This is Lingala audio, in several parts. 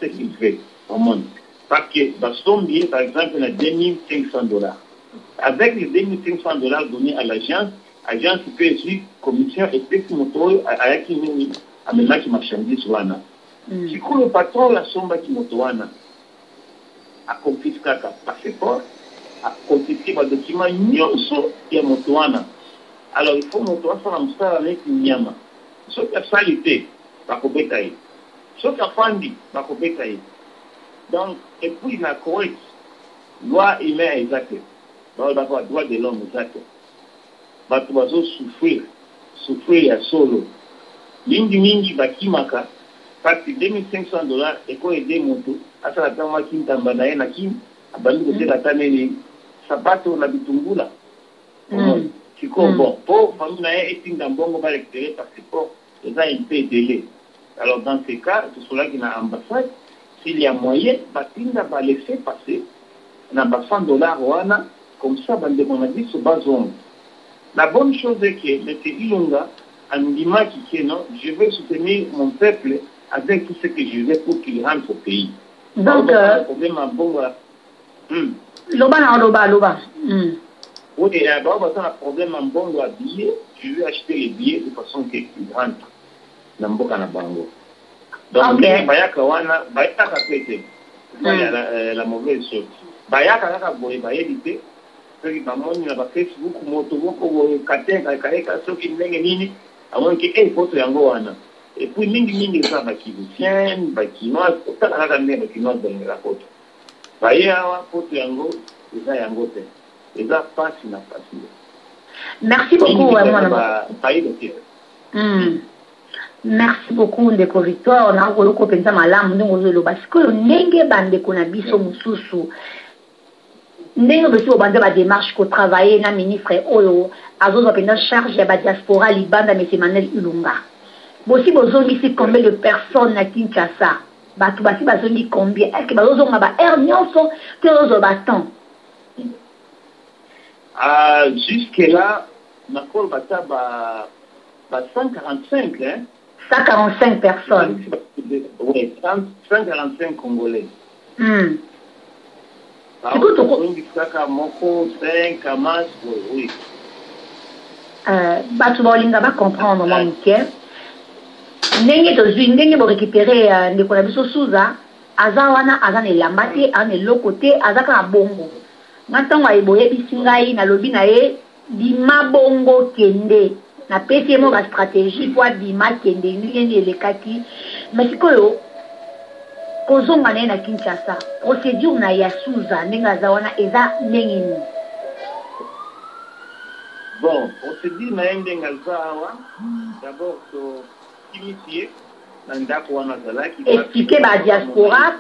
ce qu'il fait au monde. Parce que son billet, par exemple, il a $2,500. Avec les $2,500 donnés à l'agence peut suivre commission et puis avec une qui marchandise wana. Si le patron la somba qui motowana a confisqué le passeport, a confisqué le document nyonso ya motowana. Alors il faut motowana faire un mstari avec une nyama. Ce qui a salité, va kobetaye. Ce qui a fandi, va kobetaye. Donc, et puis la Koweït, loi humaine exacte. D'accord, droit de l'homme exact. Batu bazo souffrir à solo. Mingi bakimaka, parce que $2,500 et quoi aider moto, à ça la tama kintamba na ye na kim, abandi ko la taneli, sapato na bitungula. Siko bon, pour famille na ye etinga mbongo ba récupérer passeport, et ça il peut délai. Alors dans ces cas, c'est cela qui n'a ambassade, s'il y a moyen, batinda ba laisser passer, na ba $100 wana, comme ça, on a dit ce bazon. La bonne chose est que M. Ilunga a dit je veux soutenir mon peuple avec tout ce que je veux pour qu'il rentre au pays. Donc, Loba. Oui, il y a un problème en bon à billets. Je veux acheter les billets de façon qu'il rentre dans Mboka na Bango. Donc, Bayaka wana, Bayaka pété. La mauvaise chose. Bayaka naka boye bayedite. Parce que na Facebook moto boko katenga kaeka soki ndenge nini amonki photo yango wana et puis mingi ça bakibusien bakinois kaka ndenge bakinois dans la photo bayawa photo yango eza yango te eza pasi na pasi. Merci beaucoup Merci beaucoup ndeko Victoire na koloko penza malamu ndongo zolo parce que ndenge bande kona biso mususu ndenge basi obanda ba démarche ko travailler na ministre oyo azozo penda charge ya ba diaspora libanda mais Emmanuel Ilunga bosi bozongi si combien de personnes na Kinshasa batu basi bazongi combien est-ce que bazozonga ba air nyonso que ozo baton jusque là na kol bata ba 145 hein 145 personnes oui 145 Congolais. Oui. Batu bolinga ba comprendre mon Mikel. Ndenge tozwi ndenge bo récupérer ndeko na biso Suza azawana azane lambati ane lokote azaka bongo. Ngantango ayeboye bisingai na lobi na ye dima bongo kende na pesi mo ba stratégie pour dima kende ndenge elekaki mais sikoyo kozonga na Kinshasa procédure na ya Suza ndenge zawana eza ndenge. Bon, procédure na ndenge zawa d'abord to initier na ndako wana zalaki expliquer ba diaspora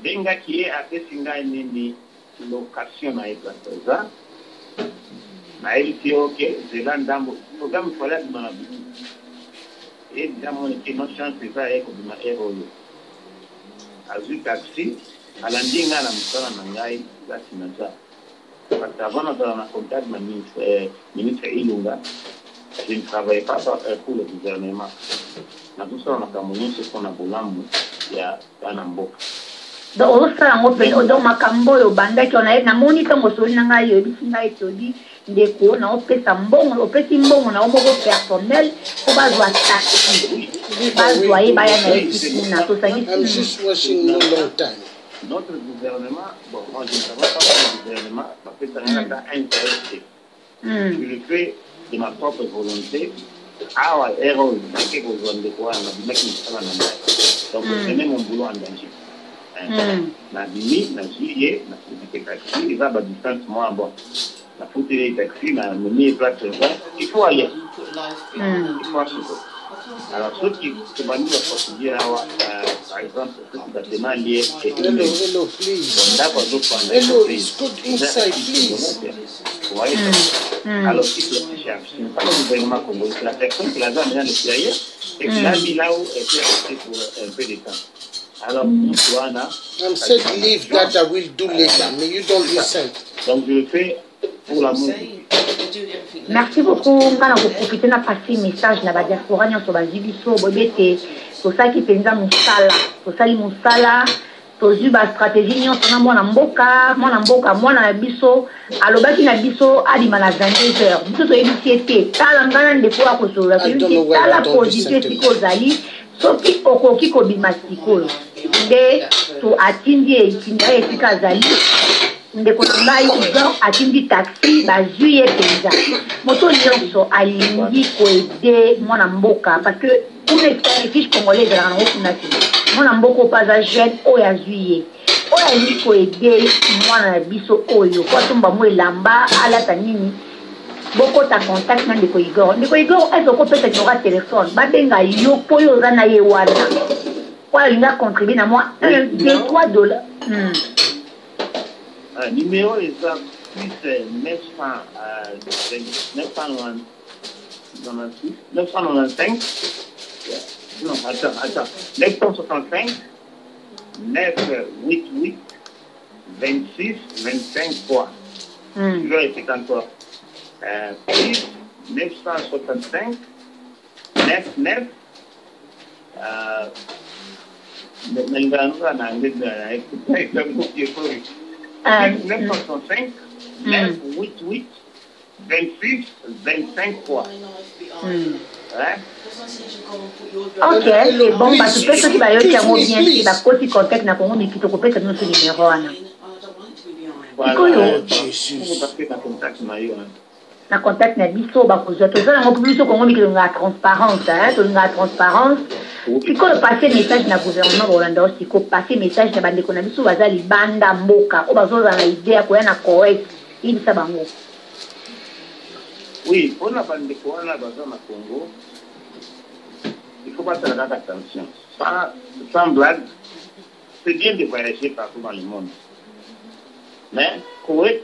benga qui est apesinga nini location na eza na eliti oke zela ndambo programme fala na bitu et dans que nos chances ça est comme ma héroïne azu taxi alandinga na msala na ngai la sinaza parce avant na contact na ministre Ilunga je ne travaille pas pour le gouvernement na tout ça na kamunyo c'est qu'on a bolambo ya bana mboka donc osala ngo pe donc makambo yo bandaki ona na moni tango soli na ngai yo bisinga etodi ndeko na opesa mbongo opesi mbongo na omoko personnel ko bazwa taxi bazwa ye baya na ekipina to sangi notre gouvernement bon moi je ne travaille pas pour le gouvernement parce que ça n'a pas intéressé je le fais de ma propre volonté awa héros que vous en de quoi na bimaki sana na ngai donc je mets mon boulot en danger na dimi na juillet na petite taxi il va à distance moi bon la faute des taxis na moni place il faut aller il faut acheter. Alors ceux qui se bandent la procédure par exemple ceux qui bâtiment lié et hello please hello it's good inside please voyez alors si c'est cherche c'est pas le gouvernement congolais c'est la personne qui l'a dans l'extérieur et qui l'a mis là où elle peut rester pour un peu de temps. Alors Joanna I'm said leave that I will do later mais you don't listen. Donc je le fais pour l'amour. Merci beaucoup. Ngana ko profiter na passer message na ba diaspora nyo so ba zibiso bobete to ça qui penza musala to sali musala to zuba stratégie nyo na mwana mboka mwana biso alobaki na biso alima na 22h biso to ebisiete tala ngana ndeko ko so la tala position siko zali soki okoki ko bimasiko nde to atindi etinda esika zali ndeko ngai Igor atindi taxi bazui penza moto nyonso alingi ko aider mwana mboka parce que pour les fiches congolais dans la nation mwana mboka pas jeune o ya zuiye o ya ni ko aider mwana biso oyo kwa tumba mo elamba ala tanini boko ta contact na ndeko Igor est ko peut être aura téléphone ba benga yo po yo za na ye wana kwa linga contribuer na moi 1 2 3 dollars. Numéro exact plus 995. Non, attends. 965 988 26 25 3. Je vais répéter encore. Plus 965 99 965 988 26 25 3. Ok, c'est bon, parce que ceux qui va y bien, qui va côté contact na Congo mais qui te copie notre numéro ana. Na contact na biso ba ko zo to za ngo plus Congo mais qui nga transparence hein, to nga transparence. Si ko passer message na gouvernement Rolando, si ko passer message na bande ko na biso bazali banda mboka, o bazo za na idea ko yana correct. Il sa bango. Oui, pour la bande ko na bazo na Congo. Il faut pas faire attention. Sans blague, c'est bien de voyager partout dans le monde. Mais, Koweït,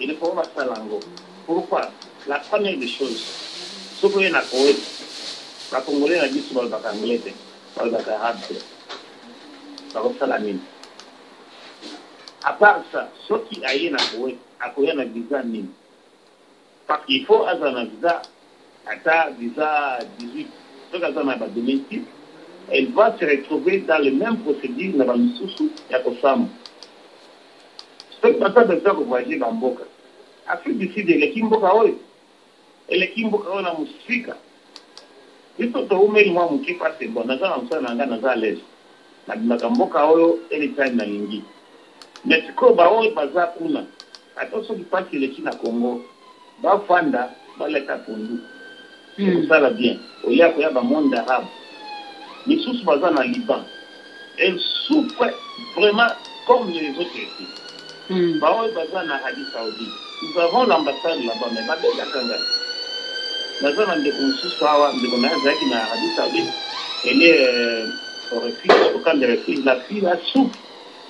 il ne faut pas faire l'ango. Pourquoi? La première des choses, ce qu'il y a à Koweït, la Congolais a dit sur le bac anglais, sur le bac arabe, ça va faire la mine. À part ça, ceux qui aillent à Koweït, un visa mine. Parce qu'il faut avoir un visa. À visa 18, donc elle va se retrouver dans les mêmes procédures dans le sous et à Kosam. C'est pas ça de faire voyager dans Boka. Afrique du Sud, les Kimboka, et les Kimboka, la musique. Il faut que vous mettez moi, mon qui passe bon, dans un l'aise. La Mboka, et les Taïs Nalingi. Mais ce qu'on va bazar kuna. Attention qui passe les China Congo. Ba Fanda, ba les Kapundu. C'est ça la bien. Au lieu qu'il y a un monde arabe, les sous basés en Liban, elles souffrent vraiment comme les autres ici. Basés en Arabie Saoudite. Nous avons l'ambassade là-bas, mais pas de la Kanga. Nous avons des consus en Arabie Saoudite. Elle est au refuge, au camp de refuge. La fille la souffre.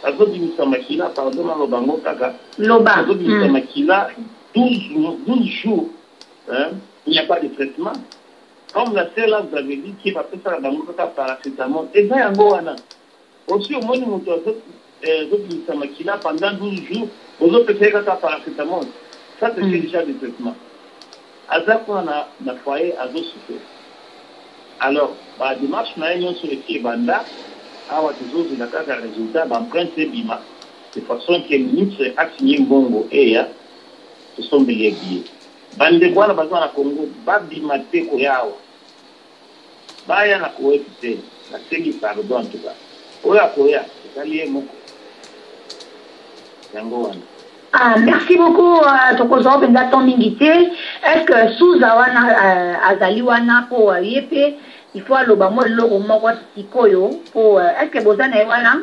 La zone du Misamakila, pardon, dans le Bango Kaka. La zone du Misamakila, 12 jours. Il n'y a pas de traitement. Comme la sœur là, vous avez dit, qui va faire ça dans le paracétamol. Et ça, il y a un go. Aussi, au moins, nous avons pendant 12 jours, vous autres faire ça paracétamol. Ça, c'est déjà des traitements. À ça, on a un foyer à deux sous. Alors, la démarche, on a une sur les Banda, à Ouattouzo, il a un résultat d'empreinte Bima. De façon que le ministre a signé Bongo et ce sont des billets. Bande bwana bazwa na Congo babi mateko yao baya na kuwekite na segi pardon tuka oya koya kaliye moko yango wana. Merci beaucoup tokozo benda ton mingité. Est-ce que sous awana azali wana po yepe il faut aloba mo loko moko sikoyo po est-ce que bozana wana?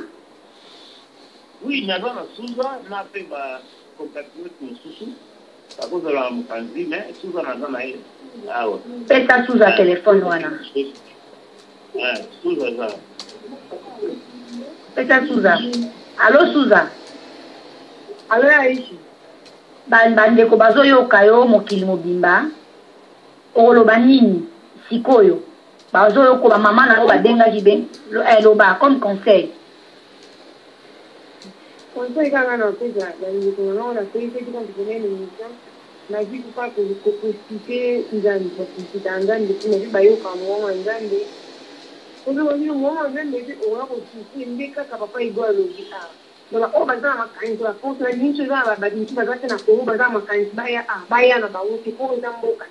Oui, nazo na suza na pe ba contacter con susu. À cause de la Mukanzi, mais Souza n'a pas eu. Ah ouais. Et ça, Souza téléphone, voilà. Souza, ça. Et ça, Souza. Allô, Souza. Allô, Aïchi. Bande ko bazo yo kayo mokili mobimba. Oloba nini sikoyo. Bazo yo ko ba mama na ba denga jibe. Loba comme conseil. conseil quand on a fait on a fait c'est quand on connaît l'émission na dit pas que copicité nzambe copicité nzambe kuna bibayo kamwa nzambe ozo wani mwa nzambe owa copicité ndeka papa igwa logi a donc o bazana makanzi wa fonce na nincho za badinchi bazate na ko bazana makanzi baya na bawuti ko nzamboka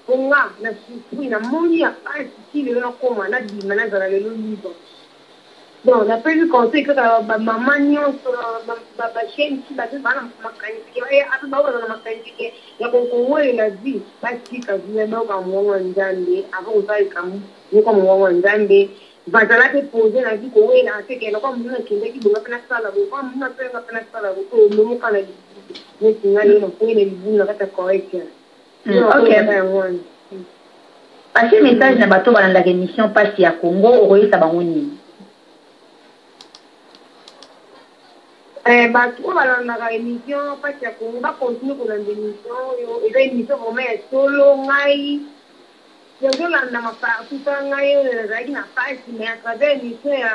konga na sufui na moni ya pasi kile na koma na dima na zala lelo libo. Bon, on a pas vu qu'on sait que maman nyonso ba chaîne qui ba bana makaniki ya atu ba wana makaniki ya kongo la vie parce que quand vous êtes dans mon nzambe avant vous allez comme ni comme mon nzambe ba zala te poser la vie ko la c'est que comme nous kende ki bonga pena sala bo comme nous pena sala bo ko mo kana ni tingali no ko ile bibu na kata correct. OK. Passer message na bato bana la émission passe ya Congo okoyesa bango nini? Bato balandaka émission pasi ya Congo bacontinue kolanda émission oyo eza émission vraiment ya solo ngai yozolanda mapartout ngai oyo nazalaki na pasi mais à travers émission ya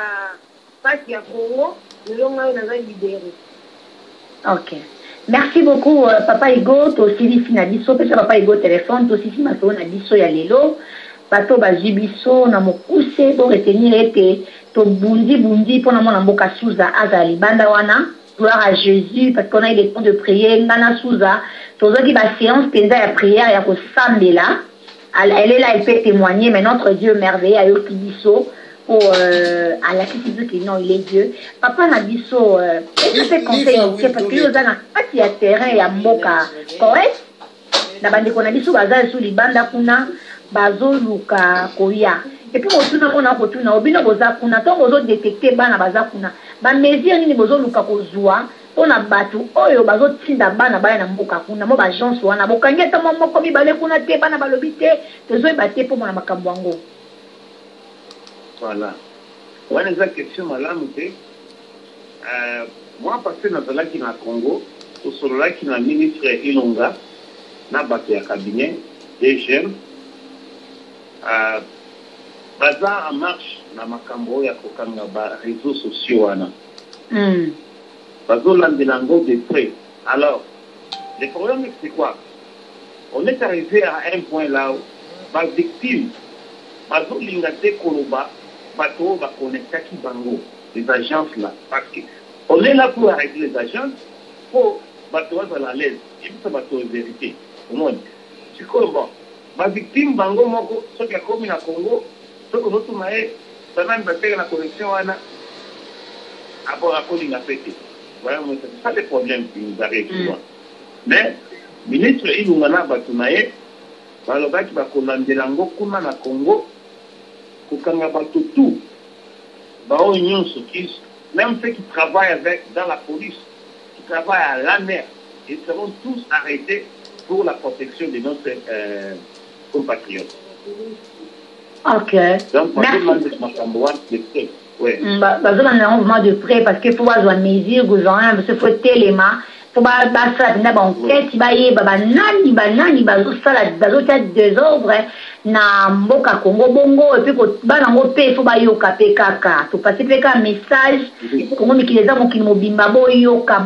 pasi ya Congo lelo ngai oyo naza libéré. Ok, merci beaucoup Papa Igo tosilisi na biso pesa Papa Igo téléphone tosilisi masolo na biso ya lelo bato bazwi biso na mokuse po retenir ete tobundi mpona mwana mboka Suza aza libanda wana. Gloire à Jésus, parce qu'on a eu le temps de prier. Nana Souza, tous ceux qui va séance, penza ya prière, ya ko sambela. Elle est là, elle peut témoigner, mais notre Dieu merveilleux a eu Kibiso pour à la question que non, il est Dieu. Papa n'a biso, je fais conseil parce que nous avons pas de terrain ya mboka, correct? Na bandi kona biso baza sous libanda kuna bazo luka koya. Et puis on a kotuna obino boza kuna to bozo détecter bana baza kuna. Ba mesure nini bozo luka kozwa ona batu oyo bazo tinda bana baya na mboka kuna mo ba gens wana bokangeta mo moko mibale kuna te bana balobi te tozo bate po mona makambo yango. Voilà. Wana za question malamu te. Moi parce que nazalaki na Congo to sololaki na ministre Ilonga na bato ya cabinet DGM baza en marche na makambo ya kokanga ba réseaux sociaux wana. Bazo landelango de près. Alors, le problème c'est quoi? On est arrivé à un point là où ba victime bazo lingate koloba bato ba connecta ki bango les agences là parce que on est là pour arrêter les agences pour bato à la l'aise et puis ça bato vérité au monde. C'est comment ba victime bango moko so ki akomi na Congo ce que nous sommes ça même faire la connexion wana après à coller la fête. Voilà, c'est ça le problème qui nous arrive souvent. Mais ministre Ilungana batunaye baloba ki bakolandelango kuna na Congo kokanga bato tout bao nyonso qui même ceux qui travaillent avec dans la police qui travaillent à la mer ils seront tous arrêtés pour la protection de nos compatriotes. Ok. Donc, merci. Oui. Besoin d'un mouvement de près parce qu'il faut avoir une mesure gouvernement parce qu'il faut téléma faut pas ça na banquette baye baba nani bazo sala bazo ta désordre na mboka Congo bongo et puis ko bana ngo pe faut ba yoka pe kaka to passer pe ka message Congo mikileza mo kimobimba boyoka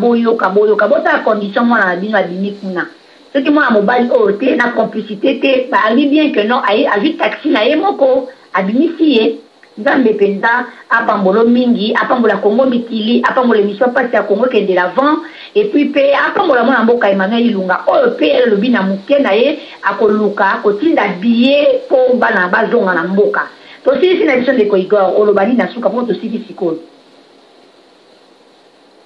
bota condition moi na bino adini kuna ce qui moi mobile ote na complicité te parli bien que non ai ajoute taxi na yemoko abinifié Nzambe penza apambolo mingi apambola Congo mikili apambola émission passe ya Congo kende l'avant et puis pe apambola mona mboka Emmanuel Ilunga oyo pe lobi na muke na ye akoluka kotinda billet po bana bazonga na mboka to si na émission de Koigor olobani na suka po to siki sikolo.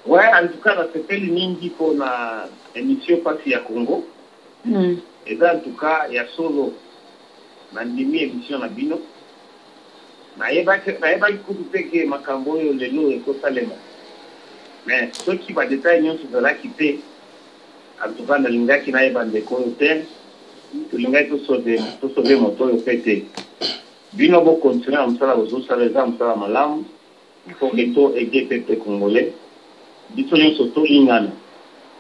Ouais, en tout cas, c'est fait mingi pour la émission passe ya Congo. Et là, en tout cas, il y a solo na ndimi émission na bino. Na yeba kutupe ke makambo yo lelo ekosalema. Mais ceux qui va détailler nyonso zala kite en tout cas na lingaki na yeba ndeko yo te to lingaki to sauver moto yo pete. Bino bo continuer amsala bozo sala amsala malamu pour que to aider peuple congolais. Biso nyonso to lingana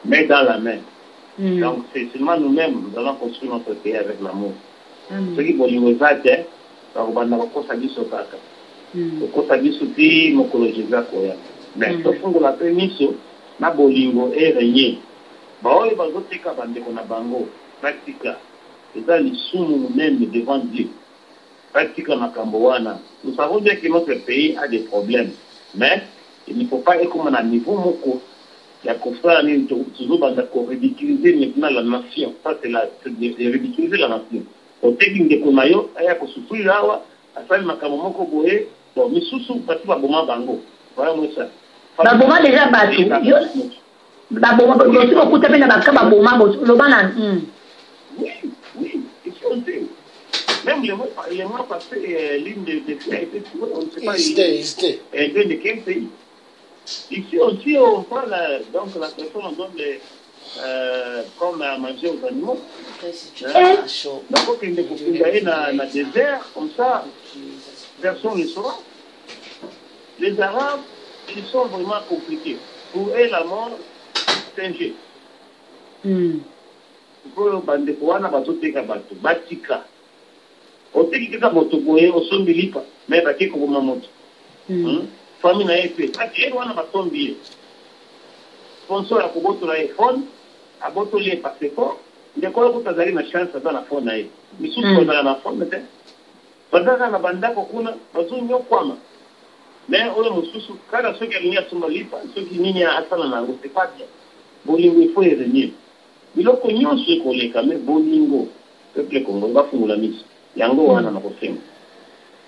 mais dans la main. Donc c'est seulement nous-mêmes nous allons construire notre pays avec l'amour. Ceux qui vont nous aider bakobanda bakosa biso kaka okosa biso ti mokolo Jésus akoya mais tofungola pe miso na bolingo régné baoyo bazoteka bandeko na bango pratika eza lisumu munene devant Dieu pratika makambo wana. Nous savons bien que notre pays a des problèmes, mais il ne faut pas être comme un niveau moko il y a toujours ridiculiser maintenant la nation. Ça c'est ridiculiser la nation. Au technique de Komayo, il y a que souffrir là, à faire makambo moko boé, bon misusu pati ba boma bango. Voilà moi ça. Ba boma déjà battu. Ba boma aussi beaucoup tapé na ba boma lo bana. Oui, il faut dire. Même les mois passés, l'une des filles a été tuée, on ne sait pas. Elle vient de quel pays? Ici aussi, on prend donc la personne, on donne comme à manger aux animaux. Donc, il y a un désert, comme ça, personne ne saura. Les Arabes, ils sont vraiment compliqués. Pour eux, la mort, c'est un jeu. Pour eux, batika. Otekika moto boye osombilipa mais bakiko boma moto famille na epe ati wana batombi sponsor akoboto la iPhone aboto le passeport ndeko ko tazali na chance za na phone na ye misusu na phone te badaka na bandako kuna bazunyo kwama mais ole mususu kada soki alinya tumalipa soki nini asana na ngo c'est pas bien bolingo il faut y revenir biloko nyonso koleka mais bolingo peuple Congo va fungula miso.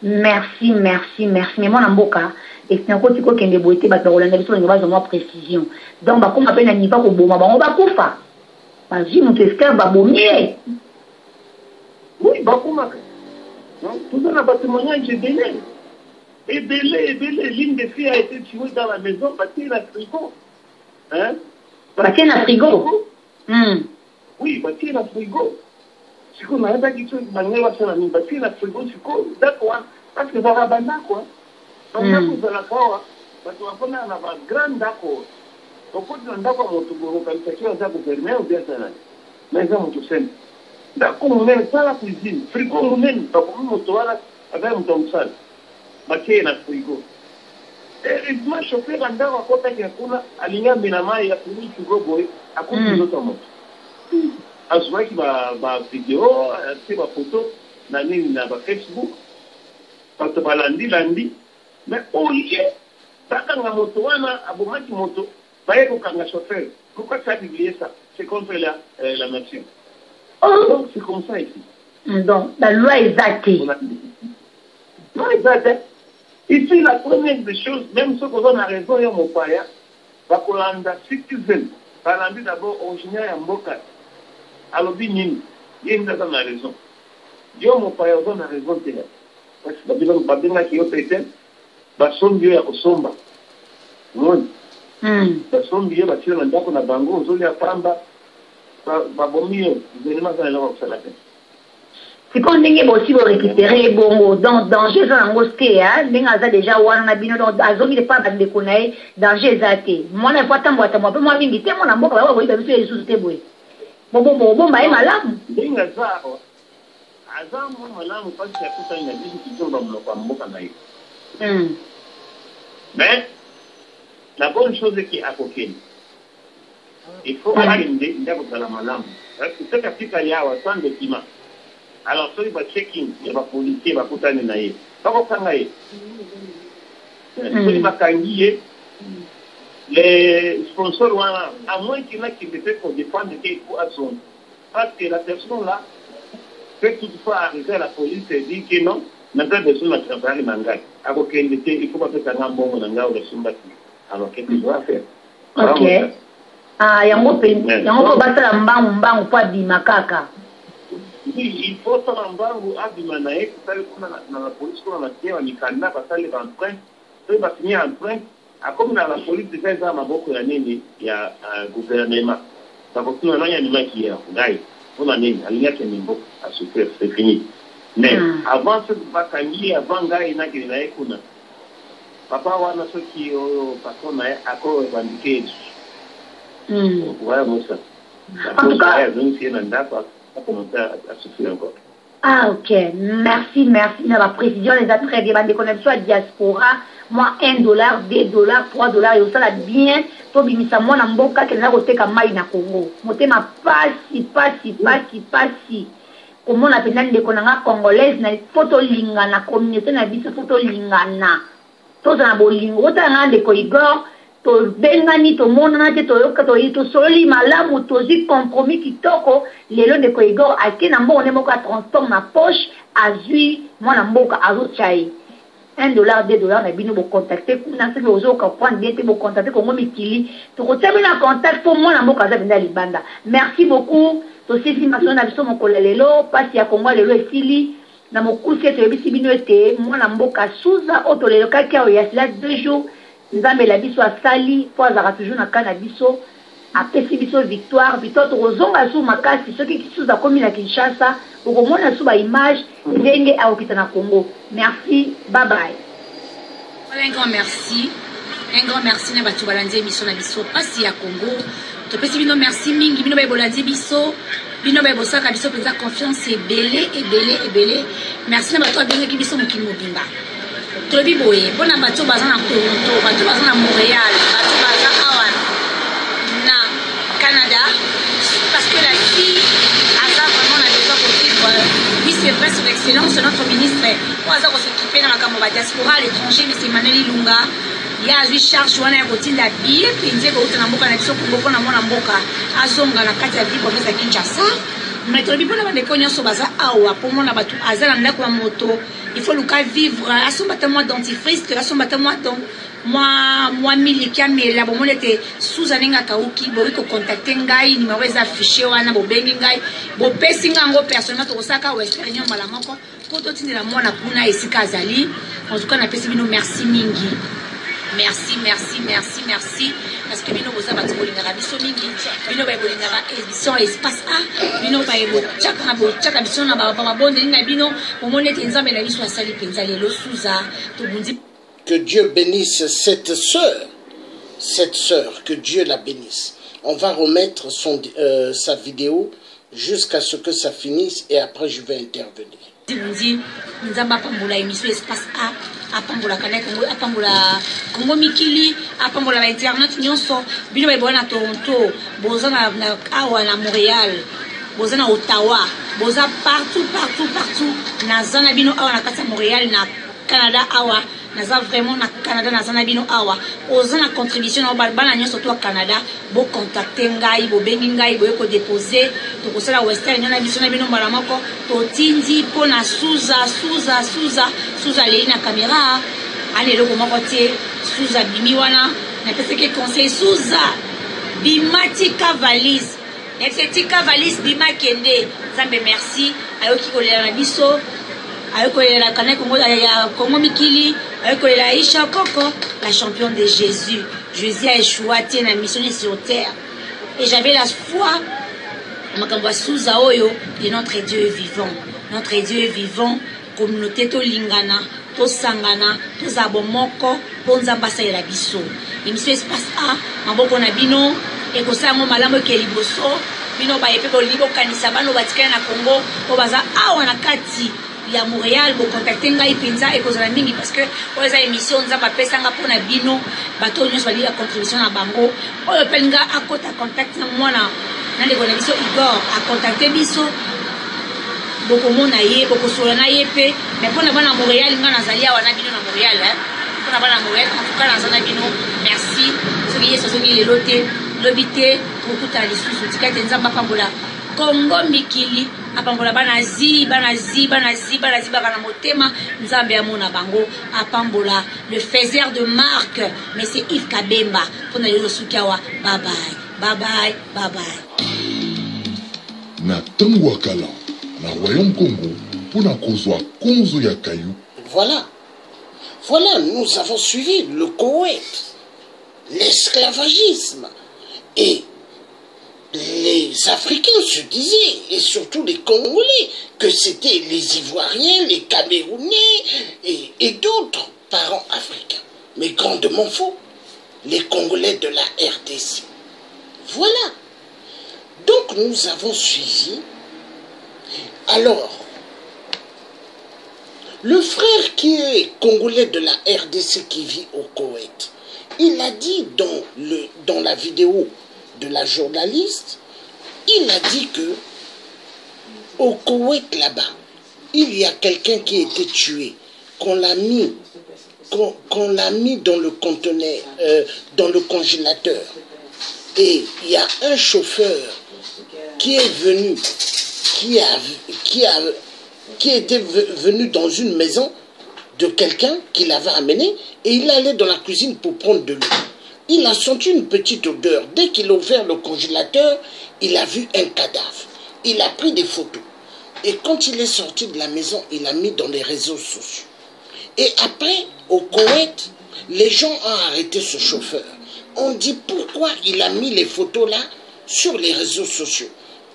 Merci. Mais mon amboka, et c'est un côté qui est beauté, parce qu'on a besoin de précision. Donc, comme on appelle un niveau au bon moment, on va couper. Vas-y, mon frère va vomir. Oui, tout ça, le témoignage est belé. Et belé, l'une des filles a été tuée dans la maison, parce qu'il y a un frigo. Hein? Parce qu'il y a un frigo. Oui, parce qu'il y a un frigo. Si on a pas dit que Manuel va faire la mine, parce qu'il a fait bon, d'accord, parce que ça va bien, quoi. Donc, vous allez voir, parce qu'on va prendre un grand d'accord. Donc, on a un d'accord, on va faire un d'accord, ou bien ça. Mais ça, on simple. D'accord, on met ça à la cuisine. Frigo, on met, parce qu'on va faire avec un tom sale. Parce qu'il y a un frigo. Et il m'a chauffé un d'accord, à côté de la aligné à Minama, et à Fini, frigo, boy, à côté de l'autre moto. Azwa qui va vidéo, c'est ma photo, na Facebook, parce que lundi, mais au lieu, taka nga moto wana abomaki moto, baye ko kanga chauffeur. Pourquoi ça publier ça? C'est contre la nation. Donc c'est comme ça ici. Donc la loi est actée. Non, exact. Ici la première des choses, même ceux qui ont raison, il y a mon paya, va kolanda citizen, balandi d'abord originaire en Mboka. Alors, il y a une raison. Dieu mon père a raison. Parce que les gens qui ont été, ils sont Dieu à Osomba. Non. Ils sont Dieu à Tirana Dako na Bango, ils ont à Pamba, Babomio, les éléments dans la Salade. C'est qu'on n'est pas aussi récupérer bon dans danger dans mosquée hein n'engaza déjà wana bino dans azomi de pas de connaître danger zate moi na pas moi moi mingi te mon amboka ba ko ibe biso yesu te boy bon bah malamu dinga zao azamu malamu parce que tout ça il y a des qui tombent dans le mboka na yo mais la bonne chose est qu'il a coquine il faut aller ndako za malamu parce que c'est katika yawa sans document. Alors, si vous avez check-in, il y a des policiers qui vont vous aider. Pas comme ça. Si vous avez les sponsors, à moins qu'il y en ait qui le pour défendre des poissons. Parce que la personne là peut toutefois arriver à la police et dire que non, maintenant, personne n'a travaillé mangal. Alors qu'il il faut pas faire un bon manga ou le sumbati. Alors, qu'est-ce qu'il doit faire? Ok. Ah, il y a un peu de mbang pas di makaka. Oui, il faut ça en bas ou à Bimanaï, pour la police, qu'on a tiré en Nicanda, parce que les empreintes, ceux qui vont signer empreintes, comme dans la police de faire ça, il y a un gouvernement. Ça veut dire qu'il y a un animal qui est là, on a un animal qui est à souffrir, c'est fini. Mais avant ce bataille, avant Gaï, il y a un animal papa, on a ceux qui ont encore revendiqué. Voilà, moi ça. En tout cas, encore. Ah, ok. Merci. La précision les a très bien. Des connexions à diaspora. moi $1, $2, $3, et ça la bien, to bimisa moi na mboka que na côté ka mai na Congo. Motema pasi. Comment on appelle les konanga congolaise na photo lingana communauté na biso photo lingana. To za bolingo ta ngande ko Igor to bengani to monana te to yoka to soli malamu to zi compromis kitoko lelo de ko Igor akena mbo ne moko transforme na poche azui mwana mboka azo chai $1, $2 na bino bo contacter kuna se ozo ka prendre bien te bo contacter Congo Mikili to ko na contact pour mwana mboka za benda libanda. Merci beaucoup to sisi maso na biso moko lelo pasi ya Congo lelo esili na mokusi to yebisi bino ete mwana mboka suza oto lelo kaki ya yasila 2 jours nzambe la biso asali po azaka toujours na kana biso apesi biso victoire to kozonga su makasi soki kisuza komi na Kinshasa okomona su ba image ndenge aokita na Congo. Merci, bye bye. Voilà, un grand merci na batu balandi émission na biso pasi ya Congo. To pesi bino merci mingi bino ba bolandi biso bino ba bosaka biso penza confiance ebele. Merci na batu abengaki biso mokili mobimba. Tobi boye bona batu baza na Toronto, batu baza na Montréal, batu baza awa na Canada parce que la fille a vraiment la besoin pour vivre. Oui, c'est vrai, son excellence, notre ministre pour avoir s'occuper dans la Cameroun diaspora à l'étranger, mais c'est Emmanuel Ilunga. Il y a lui charge wana ya kotinda biye penze ko utana mboka na biso Congo na mwana mboka azonga na kati ya vie province ya Kinshasa. Mais tobi pona ba ndeko nyonso baza awa pour mona batu azala ndako ya moto. Il faut luka vivre asomba tellement dentifrice, asomba tellement moi miliki amela bon monete sous aninga kauki bobi ko contacter ngai numéro est affiché wana bo bengi ngai bo pesi ngango personnellement to kosaka western nyamba la moko poto tindela mwana kuna esika azali. En tout cas na pesi bino merci mingi. Merci parce que bino boza batu bolingaka biso mingi bino ba bolingaka émission espace A bino ba chaka biso na ba bonde na bino omonete nzambe na biso asali penza lelo suza to bundi. Que Dieu bénisse cette sœur, que Dieu la bénisse. On va remettre sa vidéo jusqu'à ce que ça finisse et après je vais intervenir. Nzamba pambola émission espace A apambola kanai Congo apambola Congo Mikili apambola ba internet nyonso bino ba bona Toronto boza na awa na Montréal boza na Ottawa boza partout nazana bino awa na kati Montréal na Canada awa naza vraiment na Canada nazana bino awa oza na contribution na bana nyonso to Canada bo contacter ngai bo bengi ngai bo ko déposer to kosala western na biso na bino mbala moko to tindi pona suza le na caméra ale loko moko tie suza bimi wana na pese ke conseil suza bimatika valise tika valise bima kende zambe merci ayoki kolela na biso ayokolela kanai Congo Mikili ayokolela Aisha Koko la championne de Jésus a échoué na mission sur terre et j'avais la foi makambo suza oyo de notre Dieu vivant communauté to lingana to sangana to zabomoko ponza mbasa ya biso émission espace A maboko na bino e kosango malamu ke liboso bino ba yepe ko libo kanisa bano batikana na Congo ko baza awa na kati ya Montréal bo contacter ngai penza e kozala mingi parce que oza émission nza ba pesa nga pona bino bato nyonso bali ya contribution na bango oyo penga akota contact na mwana na ndeko na biso Igor a contacter biso boko mona ye boko sola na ye pe mais pona bana Montréal nga nazali awa na bino na Montréal pona bana Montréal en tout cas nazana bino merci soki yeso soki le lote lobité pour tout à l'issue tikate nzamba pambola Congo Mikili apambola banazi bana motema nzambe amona bango apambola le faiseur de marque mais c'est Yves Kabemba pona yo sukiawa bye bye na tango kala na royaume Congo pona kozwa konzo ya kayu. Voilà nous avons suivi le Koweït, l'esclavagisme et les Africains se disaient, et surtout les Congolais, que c'était les Ivoiriens, les Camerounais et d'autres parents africains. Mais grandement faux, les Congolais de la RDC. Voilà. Donc nous avons suivi. Alors, Le frère qui est congolais de la RDC qui vit au Koweït, il a dit dans la vidéo de la journaliste, il a dit que au Koweït là-bas, il y a quelqu'un qui a été tué, qu'on l'a mis dans le conteneur, dans le congélateur. Et il y a un chauffeur qui est venu, qui était venu dans une maison de quelqu'un qui l'avait amené, et il allait dans la cuisine pour prendre de l'eau. Il a senti une petite odeur. Dès qu'il a ouvert le congélateur, il a vu un cadavre. Il a pris des photos. Et quand il est sorti de la maison, il a mis dans les réseaux sociaux. Et après, au Koweït, les gens ont arrêté ce chauffeur. On dit pourquoi il a mis les photos là sur les réseaux sociaux.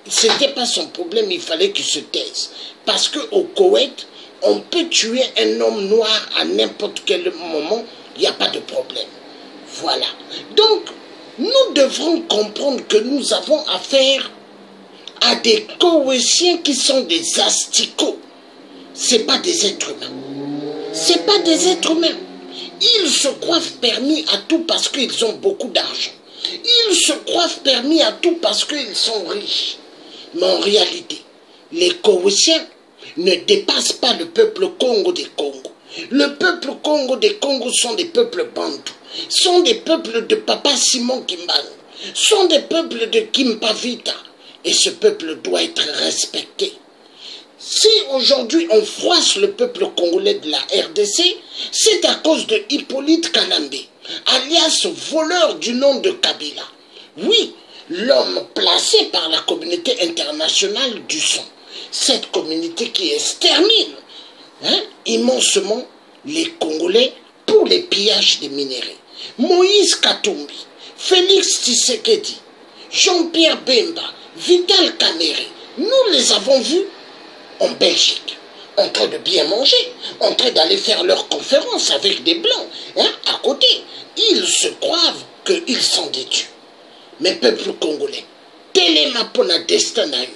Ce n'était pas son problème, il fallait qu'il se taise. Parce qu'au Koweït, on peut tuer un homme noir à n'importe quel moment, il n'y a pas de problème. Voilà. Donc, nous devrons comprendre que nous avons affaire à des Koweïtiens qui sont des asticots. Ce n'est pas des êtres humains. Ce n'est pas des êtres humains. Ils se croient permis à tout parce qu'ils ont beaucoup d'argent. Ils se croient permis à tout parce qu'ils sont riches. Mais en réalité, les Koweïtiens ne dépassent pas le peuple Congo des Congos. Le peuple Congo des Congos sont des peuples bantous, sont des peuples de Papa Simon Kimbangu, sont des peuples de Kimpavita. Et ce peuple doit être respecté. Si aujourd'hui on froisse le peuple congolais de la RDC, c'est à cause de Hippolyte Kanambe, alias voleur du nom de Kabila. Oui, l'homme placé par la communauté internationale du son. Cette communauté qui extermine immensement les Congolais pour les pillages des minéraux. Moïse Katumbi, Félix Tshisekedi, Jean-Pierre Bemba, Vital Kamerhe, nous les avons vus en Belgique, en train de bien manger, en train d'aller faire leurs conférences avec des Blancs, à côté. Ils se croient qu'ils sont des dieux. Mais peuple congolais, telema pona destin na yo.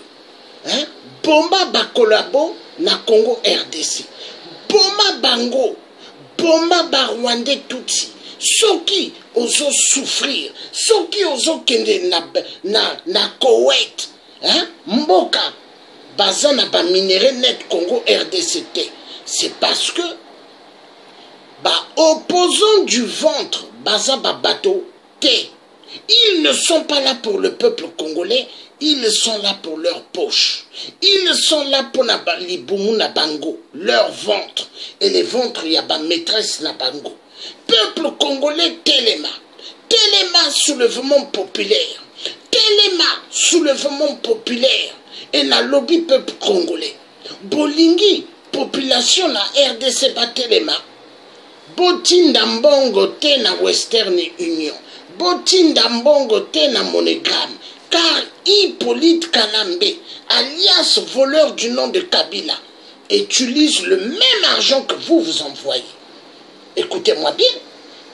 Bomba bakolabo na Congo RDC. Bomba bango, bomba ba Rwandais Tutsi. Soki ozo souffrir, soki ozo kende na Koweït, mboka baza na ba minéraux net Congo RDCT. C'est parce que opposants du ventre baza ba bateau té. Ils ne sont pas là pour le peuple congolais, ils sont là pour leur poche. Ils sont là pour libumu na bango, leur ventre. Et les ventres, il y a ba maîtresse na bango. Peuple congolais, Téléma. Téléma, soulèvement populaire. Téléma, soulèvement populaire. Et la lobby peuple congolais. Bolingi, population na RDC ba Téléma. Botinda mbongo te na Western Union. Botinda mbongo te na Monogram. Car Hippolyte Kanambe, alias voleur du nom de Kabila, utilise le même argent que vous envoyez. Écoutez-moi bien,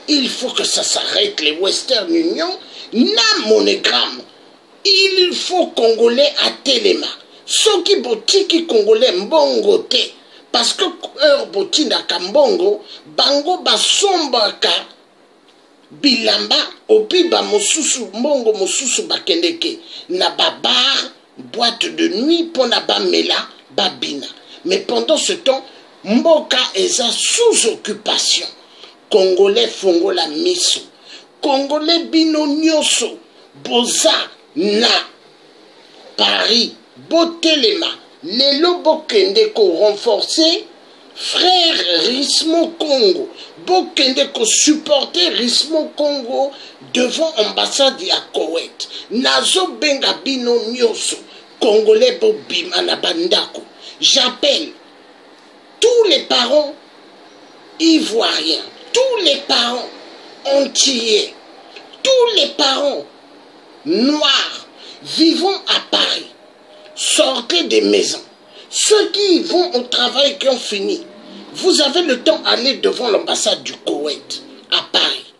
il faut que ça s'arrête, les Western Union, na Monogram. Il faut Congolais à Téléma. Ceux qui botiki Congolais mbongo te, parce que heure botinda kambongo, bango basombaka bilamba opi ba mosusu mbongo mosusu bakendeke na babar boîte de nuit pona ba mela babina. Mais pendant ce temps mboka eza sous occupation. Congolais fongola miso, Congolais bino nyoso boza na Paris botelema lelo bokende ko renforcer frère Rismo Congo, bokende ko supporter Rismo Congo devant ambassade à Koweït. Nazo benga bino nyoso Congolais bo bima na bandako. J'appelle tous les parents ivoiriens, tous les parents antillais, tous les parents noirs vivant à Paris. Sortez des maisons. Ceux qui vont au travail, qui ont fini, vous avez le temps d'aller devant l'ambassade du Koweït à Paris.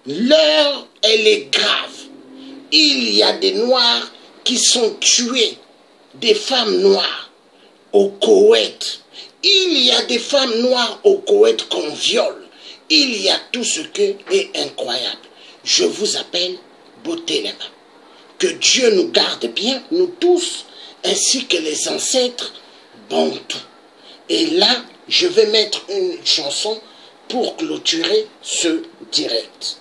L'heure, elle est grave. Il y a des Noirs qui sont tués, des femmes noires au Koweït. Il y a des femmes noires au Koweït qu'on viole. Il y a tout ce qui est incroyable. Je vous appelle Botelema. Que Dieu nous garde bien, nous tous, ainsi que les ancêtres bantous. Et là, je vais mettre une chanson pour clôturer ce direct.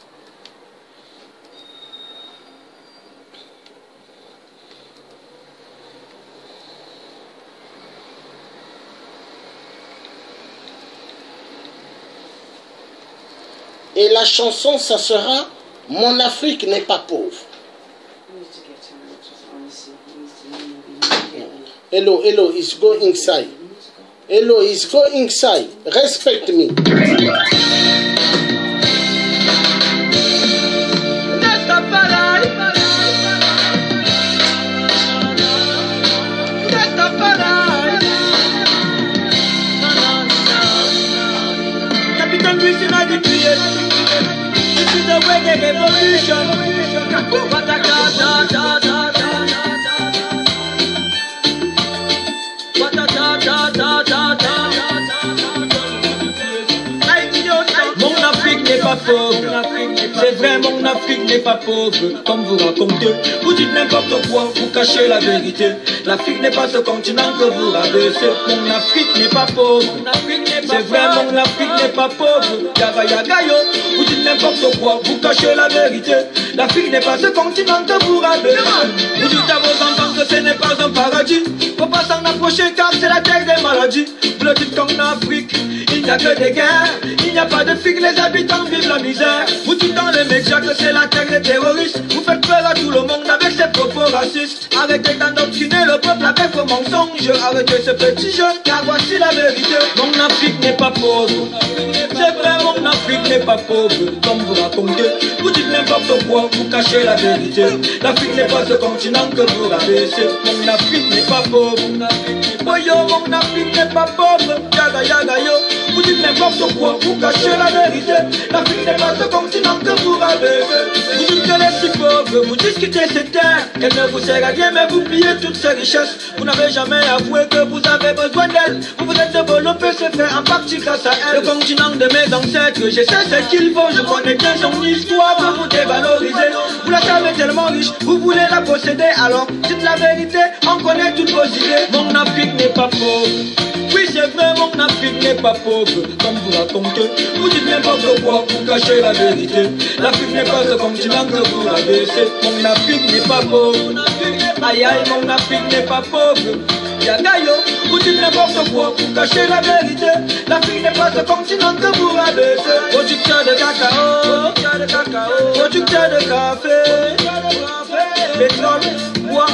Et la chanson, ça sera « Mon Afrique n'est pas pauvre ». Hello, hello, it's go inside. Hello, it's go inside. Respect me. Capitaine Luis m'a dit crier. This is the reggae revolution. Mon Afrique n'est pas pauvre. C'est vrai, mon Afrique n'est pas pauvre. Comme vous racontez, vous dites n'importe quoi, vous cachez la vérité. L'Afrique n'est pas ce continent que vous rabaissez. Mon Afrique n'est pas pauvre. C'est vrai, mon Afrique n'est pas pauvre. Yaga yaga yo, vous dites n'importe quoi, vous cachez la vérité. L'Afrique n'est pas ce continent que vous rabaissez. Vous dites à vos enfants que ce n'est pas un paradis. Faut pas s'en approcher car c'est la terre des maladies. Vous le dites qu'en Afrique, il n'y a que des guerres. Il n'y a pas de figues, les habitants vivent la misère. Vous dites dans les médias que c'est la terre des terroristes. Vous faites peur à tout le monde avec ces propos racistes. Arrêtez d'endoctriner le peuple avec vos mensonges. Arrêtez ce petit jeu, car voici la vérité. Mon Afrique n'est pas pauvre. C'est vrai, mon Afrique n'est pas pauvre. Comme vous racontez, vous dites n'importe quoi, vous cachez la vérité. L'Afrique n'est pas ce continent que vous rabaissez. Mon Afrique n'est pas pauvre. Oh yo, mon Afrique n'est pas pauvre. Yaga yaga yo, vous dites n'importe quoi, vous cachez la vérité. L'Afrique n'est pas ce continent que vous rabaissez. Vous dites qu'elle est si pauvre, vous discutez cette terre. Elle ne vous sert à rien, mais vous pillez toutes ses richesses. Vous n'avez jamais avoué que vous avez besoin d'elle. Vous vous êtes développé, c'est fait en partie grâce à elle. Le continent de mes ancêtres, je sais ce qu'il faut. Je connais bien son histoire, que vous dévalorisez. Vous la savez tellement riche, vous voulez la posséder. Alors, dites la vérité, on connaît toutes vos idées. Mon Afrique n'est pas pauvre. Oui, c'est vrai, mon Afrique n'est pas pauvre. Comme vous racontez, vous dites n'importe quoi, vous cachez la vérité. L'Afrique n'est pas ce continent que vous rabaissez. Mon Afrique n'est pas pauvre. Aïe aïe, mon Afrique n'est pas pauvre. Yaga yo, vous dites n'importe quoi, vous cachez la vérité. L'Afrique n'est pas ce continent que vous rabaissez. Producteur de cacao, producteur de café, pétrole, bois,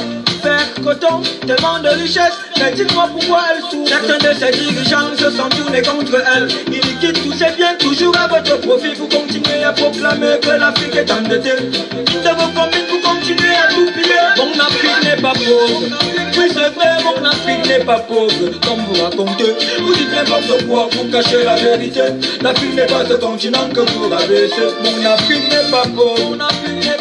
fer, coton, tellement de richesses. Mais dites-moi pourquoi elle souffre. Certains de ses dirigeants se sont tournés contre elle. Ils liquident tous ses biens, toujours à votre profit. Vous continuez à proclamer que l'Afrique est endettée. Une de vos communes, vous continuez à tout piller. Mon Afrique n'est pas pauvre. Oui, c'est vrai, mon Afrique n'est pas pauvre. Comme vous racontez, vous dites n'importe quoi, vous cachez la vérité. L'Afrique n'est pas ce continent que vous rabaissez. Mon Afrique n'est pas pauvre.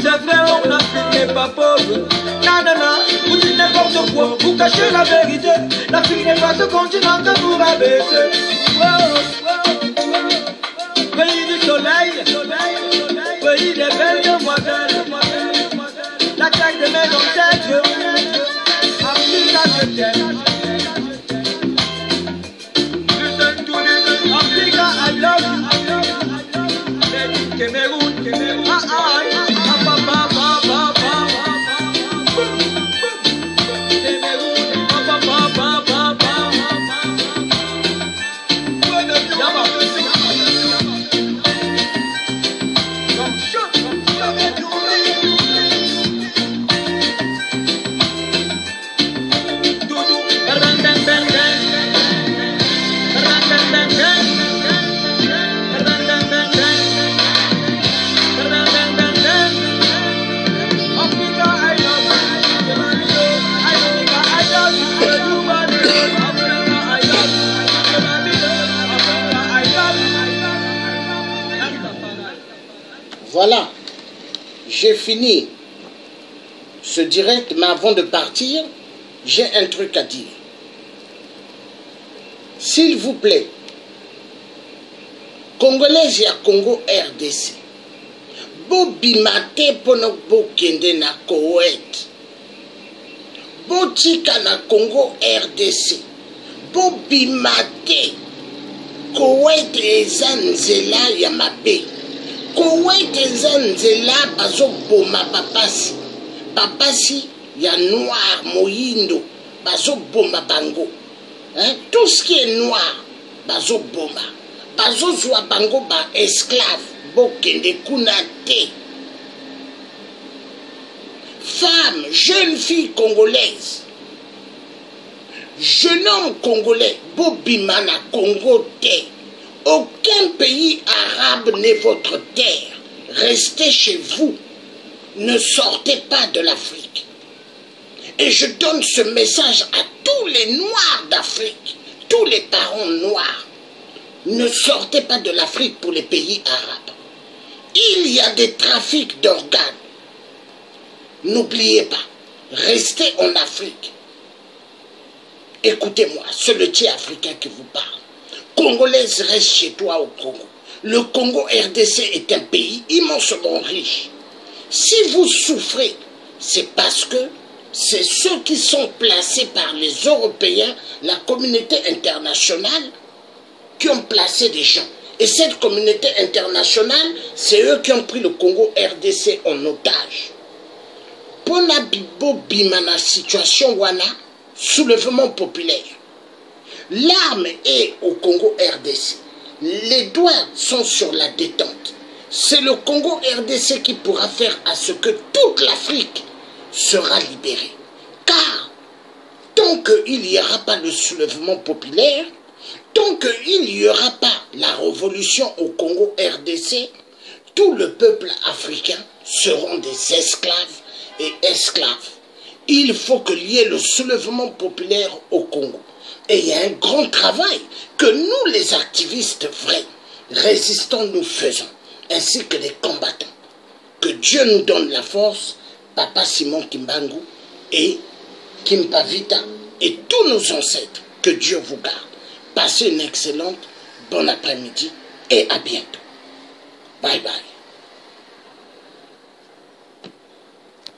C'est vrai, mon Afrique n'est pas pauvre. Nanana, vous dites n'importe quoi, vous cachez la vérité. L'Afrique n'est pas ce continent que vous rabaissez. Pays du soleil, pays des belles demoiselles, la terre de mes ancêtres, Africa je t'aime. Listen to this, Africa I love you. Cameroon, Voilà, j'ai fini ce direct, mais avant de partir, j'ai un truc à dire. s'il vous plaît, Congolais et Congo RDC, bobimate pono bokende na Koweït, botika na Congo RDC, bobimate Koweït eza nzela ya mabe, Koweït eza nzela bazoboma papasi, papasi ya noir moyindo bazoboma bango, hein? Tout ce qui est noir bazoboma, bazozwa bango ba esclave bokende kuna te. Femmes, jeunes filles congolaises, jeune homme congolais, bobima na Congo te. Aucun pays arabe n'est votre terre. Restez chez vous. Ne sortez pas de l'Afrique. Et je donne ce message à tous les Noirs d'Afrique, tous les parents noirs. Ne sortez pas de l'Afrique pour les pays arabes. Il y a des trafics d'organes. N'oubliez pas, restez en Afrique. Écoutez-moi, c'est le tiers africain qui vous parle. Congolaise, reste chez toi au Congo. Le Congo RDC est un pays immensement riche. Si vous souffrez, c'est parce que c'est ceux qui sont placés par les Européens, la communauté internationale, qui ont placé des gens. Et cette communauté internationale, c'est eux qui ont pris le Congo RDC en otage. Pona bibo bimana situation wana, soulèvement populaire. L'arme est au Congo RDC. Les doigts sont sur la détente. C'est le Congo RDC qui pourra faire à ce que toute l'Afrique sera libérée. Car tant qu'il n'y aura pas le soulèvement populaire, tant qu'il n'y aura pas la révolution au Congo RDC, tout le peuple africain seront des esclaves et esclaves. Il faut qu'il y ait le soulèvement populaire au Congo. Et il y a un grand travail que nous, les activistes vrais, résistants, nous faisons, ainsi que les combattants. Que Dieu nous donne la force, Papa Simon Kimbangu et Kimpavita et tous nos ancêtres. Que Dieu vous garde. Passez une excellente bon après-midi et à bientôt. Bye bye.